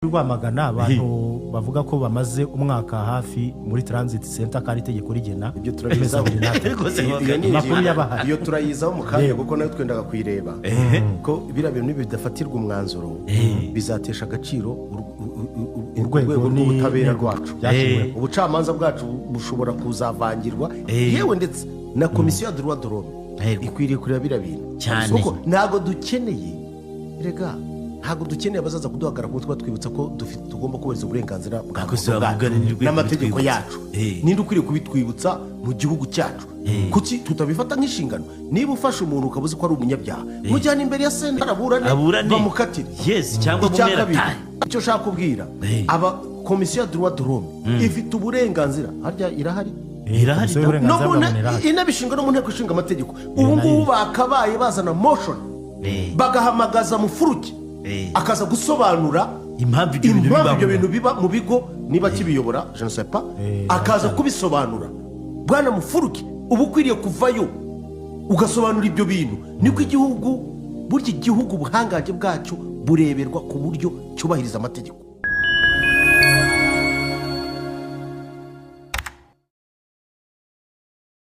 Rwamagana abantu bavuga ko bamaze umwaka hafi muri transit center kandi itegeko rigena ibyo turayizaho makuru y'abahari iyo turayizaho mu kanya kuko nayo twendaga kuyireba ko bira bintu bidafatirwa umwanzuro bizatesha agaciro urwego rw'ubutabera rwacu ubucamanza bwacu bushobora kuzavangirwa yewe ndetse na komisiyo ya droit de l'homme ikwiriye kureba bira bintu kuko ntago dukeneye rega ntabwo dukeneye abazaza kuduhagarara kuko tuba twibutsa ko tugomba kubahiriza uburenganzira n'amategeko yacu ninde ukwiriye kubitwibutsa mu gihugu cyacu kuki tutabifata nk'inshingano niba ufashe umuntu ukabuze ko ari umunyabyaha mujyana imbere ya sentare aburane bamukatire cyangwa icya icyo ushaka kubwira aba komisiyo ya droit de l'homme ifite uburenganzira harya irahari inabishinga no mu nteko ishinga amategeko ubu ngubu bakabaye bazana motion bagahamagaza Mufuruki akaza gusobanura impamvu ibyo bintu biba mu bigo niba kibiyobora je ne sais pas akaza kubisobanura bwana Mufuruki ubu kwiriye kuvayo ugasobanura ibyo bintu niko igihugu burya igihugu ubuhangaje bwacyo bureberwa ku buryo cyubahiriza amategeko.